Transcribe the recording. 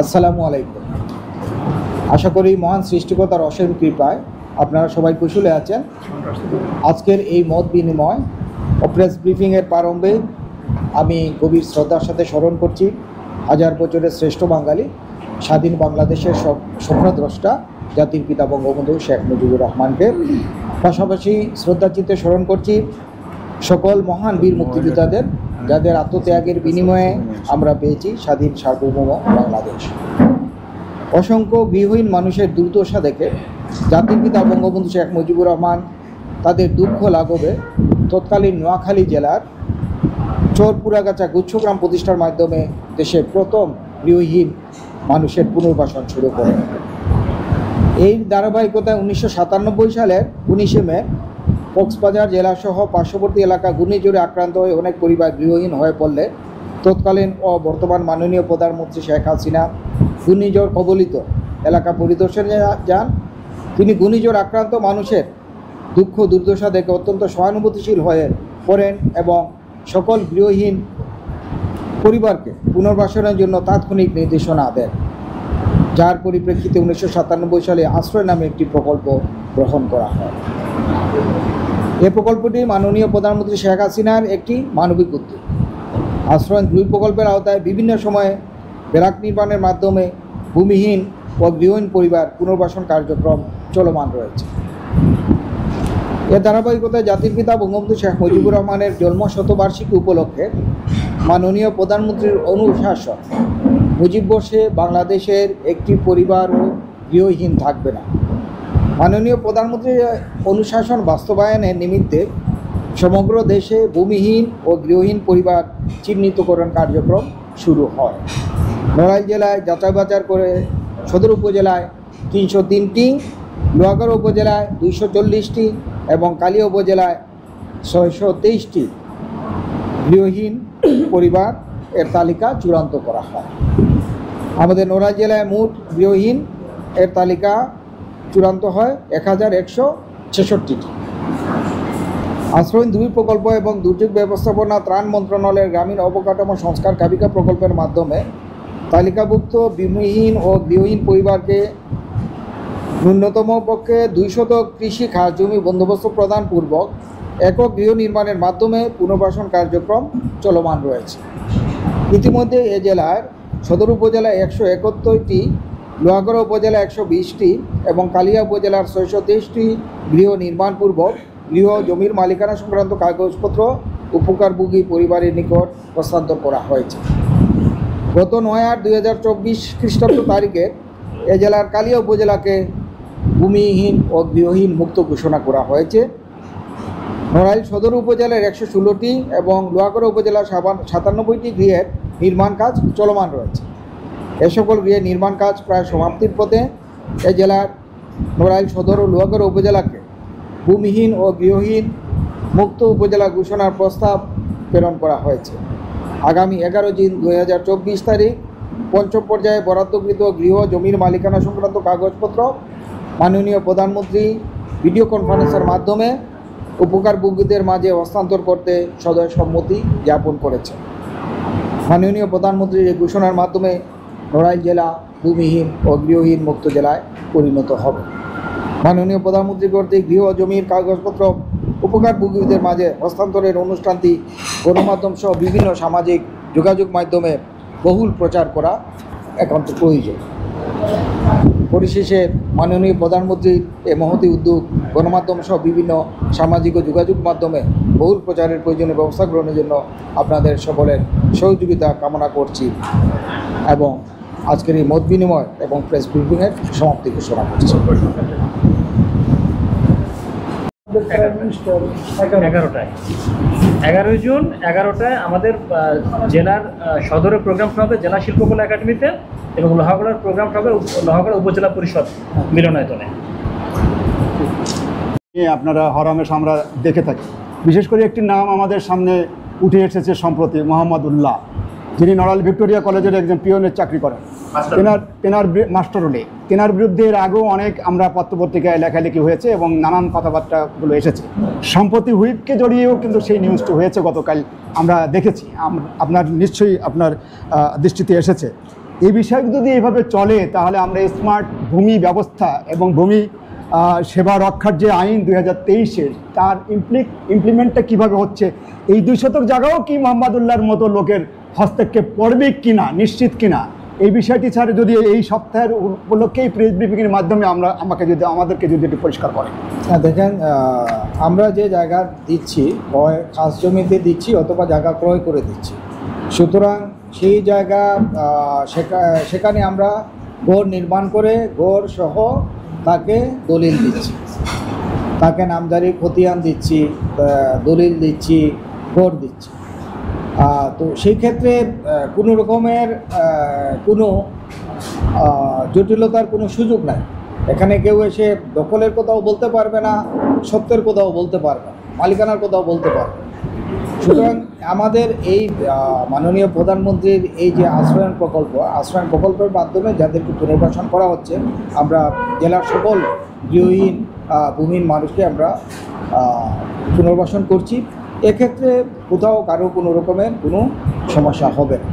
আসসালামু আলাইকুম। আশা করি মহান সৃষ্টিকর্তার অসীম কৃপায় আপনারা সবাই কুশলে আছেন। আজকের এই মত বিনিময় ও প্রেস ব্রিফিংয়ের প্রারম্ভে আমি গভীর শ্রদ্ধার সাথে স্মরণ করছি হাজার বছরের শ্রেষ্ঠ বাঙালি, স্বাধীন বাংলাদেশের স্বপ্নদ্রষ্টা জাতির পিতা বঙ্গবন্ধু শেখ মুজিবুর রহমানকে। পাশাপাশি শ্রদ্ধাচিত্তে স্মরণ করছি সকল মহান বীর মুক্তিযোদ্ধাদের, যাদের আত্মত্যাগের বিনিময়ে আমরা পেয়েছি স্বাধীন সার্বভৌম বাংলাদেশ। অসংখ্য গৃহহীন মানুষের দুর্দশা দেখে জাতির পিতা বঙ্গবন্ধু শেখ মুজিবুর রহমান তাদের দুঃখ লাঘবে তৎকালীন নোয়াখালী জেলার চরপুরাগাছা গুচ্ছগ্রাম প্রতিষ্ঠার মাধ্যমে দেশের প্রথম গৃহহীন মানুষের পুনর্বাসন শুরু করেন। এই ধারাবাহিকতায় 1997 সালের 19 মে কক্সবাজার জেলাসহ পার্শ্ববর্তী এলাকা ঘূর্ণিঝড়ে আক্রান্ত হয়ে অনেক পরিবার গৃহহীন হয়ে পড়লে তৎকালীন ও বর্তমান মাননীয় প্রধানমন্ত্রী শেখ হাসিনা ঘূর্ণিঝড় কবলিত এলাকা পরিদর্শনে যান। তিনি ঘূর্ণিঝড় আক্রান্ত মানুষের দুঃখ দুর্দশা দেখে অত্যন্ত সহানুভূতিশীল হয়ে পড়েন এবং সকল গৃহহীন পরিবারকে পুনর্বাসনের জন্য তাৎক্ষণিক নির্দেশনা দেন, যার পরিপ্রেক্ষিতে 1997 সালে আশ্রয় নামে একটি প্রকল্প গ্রহণ করা হয়। এই প্রকল্পটি মাননীয় প্রধানমন্ত্রী শেখ হাসিনার একটি মানবিক উদ্যোগ। আশ্রয় 2 প্রকল্পের আওতায় বিভিন্ন সময়ে ব্যারাক নির্মাণের মাধ্যমে ভূমিহীন ও গৃহহীন পরিবার পুনর্বাসন কার্যক্রম চলমান রয়েছে। এর ধারাবাহিকতায় জাতির পিতা বঙ্গবন্ধু শেখ মুজিবুর রহমানের জন্মশতবার্ষিকী উপলক্ষে মাননীয় প্রধানমন্ত্রীর অনুশাসন মুজিববর্ষে বাংলাদেশের একটি পরিবারও গৃহহীন থাকবে না। মাননীয় প্রধানমন্ত্রীর অনুশাসন বাস্তবায়নের নিমিত্তে সমগ্র দেশে ভূমিহীন ও গৃহহীন পরিবার চিহ্নিতকরণ কার্যক্রম শুরু হয়। নড়াইল জেলায় যাচাই বাছাই করে সদর উপজেলায় 303টি, লোহাগড়া উপজেলায় 240টি এবং কালিয়া উপজেলায় 623টি গৃহহীন পরিবার এর তালিকা চূড়ান্ত করা হয়। আমাদের নড়াইল জেলায় মোট গৃহহীন এর তালিকা চূড়ান্ত হয় 1166টি। আশ্রয় 2 প্রকল্প এবং দুর্যোগ ব্যবস্থাপনা ত্রাণ মন্ত্রণালয়ের গ্রামীণ অবকাঠামো সংস্কার কাবিকা প্রকল্পের মাধ্যমে তালিকাভুক্ত ভূমিহীন ও গৃহহীন পরিবারকে ন্যূনতম পক্ষে 200 কৃষি খাস জমি বন্দোবস্ত প্রদান পূর্বক একক গৃহ নির্মাণের মাধ্যমে পুনর্বাসন কার্যক্রম চলমান রয়েছে। ইতিমধ্যে এ জেলার সদর উপজেলায় 171টি, লোহাগড়া উপজেলা 120টি এবং কালিয়া উপজেলার 623টি গৃহ নির্মাণপূর্বক গৃহ জমির মালিকানা সংক্রান্ত কাগজপত্র উপকারভোগী পরিবারের নিকট হস্তান্তর করা হয়েছে। গত 9/8/2024 খ্রিস্টাব্দ তারিখে এ জেলার কালিয়া উপজেলাকে ভূমিহীন ও গৃহহীন মুক্ত ঘোষণা করা হয়েছে। নড়াইল সদর উপজেলার 116টি এবং লোহাগড়া উপজেলার 97টি গৃহের নির্মাণ কাজ চলমান রয়েছে। এ সকল গৃহের নির্মাণ কাজ প্রায় সমাপ্তির পথে। এ জেলার নড়াইল সদর ও লোহাগড়া উপজেলাকে ভূমিহীন ও গৃহহীন মুক্ত উপজেলা ঘোষণার প্রস্তাব প্রেরণ করা হয়েছে। আগামী 11 জুন 2024 তারিখ পঞ্চম পর্যায়ে বরাদ্দকৃত গৃহ জমির মালিকানা সংক্রান্ত কাগজপত্র মাননীয় প্রধানমন্ত্রী ভিডিও কনফারেন্সের মাধ্যমে উপকারভোগীদের মাঝে হস্তান্তর করতে সদয় সম্মতি জ্ঞাপন করেছে। মাননীয় প্রধানমন্ত্রীর এই ঘোষণার মাধ্যমে নড়াইল জেলা ভূমিহীন ও গৃহহীন মুক্ত জেলায় পরিণত হবে। মাননীয় প্রধানমন্ত্রী কর্তৃক গৃহ জমির কাগজপত্র উপকারভোগীদের মাঝে হস্তান্তরের অনুষ্ঠানটি গণমাধ্যম সহ বিভিন্ন সামাজিক যোগাযোগ মাধ্যমে বহুল প্রচার করা একান্ত প্রয়োজন। পরিশেষে মাননীয় প্রধানমন্ত্রীর এই মহতী উদ্যোগ গণমাধ্যম সহ বিভিন্ন সামাজিক ও যোগাযোগ মাধ্যমে বহুল প্রচারের প্রয়োজনীয় ব্যবস্থা গ্রহণের জন্য আপনাদের সকলের সহযোগিতা কামনা করছি এবং আজকের এই মত বিনিময় এবং প্রেস ব্রিফিংয়ের সমাপ্তি ঘোষণা করছি। 11 জুন 11টায় আমাদের জেলার সদরের প্রোগ্রাম হবে জেলা শিল্পকলা একাডেমিতে এবং লোহাগড়ার প্রোগ্রাম হবে লোহাগড়া উপজেলা পরিষদ মিলনায়তনে। আপনারা হরহামেশা আমরা দেখে থাকি। বিশেষ করে একটি নাম আমাদের সামনে উঠে এসেছে সম্প্রতি, মোহাম্মদ উল্লাহ, যিনি নড়াইল ভিক্টোরিয়া কলেজের একজন পিওনের চাকরি করেন। তেনার মাস্টার হলে তেনার বিরুদ্ধে এর আগেও অনেক আমরা পত্রপত্রিকায় লেখালেখি হয়েছে এবং নানান কথাবার্তাগুলো এসেছে। সম্প্রতি হুইপকে জড়িয়েও কিন্তু সেই নিউজটা হয়েছে গতকাল, আমরা দেখেছি। আপনার নিশ্চয়ই আপনার দৃষ্টিতে এসেছে এই বিষয় যদি এইভাবে চলে তাহলে আমরা স্মার্ট ভূমি ব্যবস্থা এবং ভূমি সেবা রক্ষার যে আইন 2023-এর তার ইমপ্লিমেন্টটা কীভাবে হচ্ছে, এই 2 শতক জায়গাও কি মোহাম্মদুল্লাহর মতো লোকের হস্তক্ষেপ পড়বে কিনা, নিশ্চিত কিনা, এই বিষয়টি ছাড়া যদি এই সপ্তাহের উপলক্ষেই প্রেস ব্রিফিংয়ের মাধ্যমে আমাদেরকে যদি একটু পরিষ্কার করে। হ্যাঁ, দেখেন, আমরা যে জায়গা দিচ্ছি হয় খাস জমিতে দিচ্ছি অথবা জায়গা ক্রয় করে দিচ্ছি, সুতরাং সেই জায়গা সেখানে আমরা ঘর নির্মাণ করে ঘর সহ তাকে দলিল দিচ্ছি, তাকে নামজারি খতিয়ান দিচ্ছি, দলিল দিচ্ছি, ঘর দিচ্ছি। তো সেই ক্ষেত্রে কোনো রকমের কোনো জটিলতার কোনো সুযোগ নাই। এখানে কেউ এসে দখলের কথাও বলতে পারবে না, সত্যের কথাও বলতে পারবে না, মালিকানার কথাও বলতে পারবে না। সুতরাং আমাদের এই মাননীয় প্রধানমন্ত্রীর এই যে আশ্রয়ণ প্রকল্পের মাধ্যমে যাদেরকে পুনর্বাসন করা হচ্ছে, আমরা জেলার সকল গৃহহীন ভূমিহীন মানুষকে আমরা পুনর্বাসন করছি। এক্ষেত্রে কোথাও কারো কোনো রকমের কোনো সমস্যা হবে না।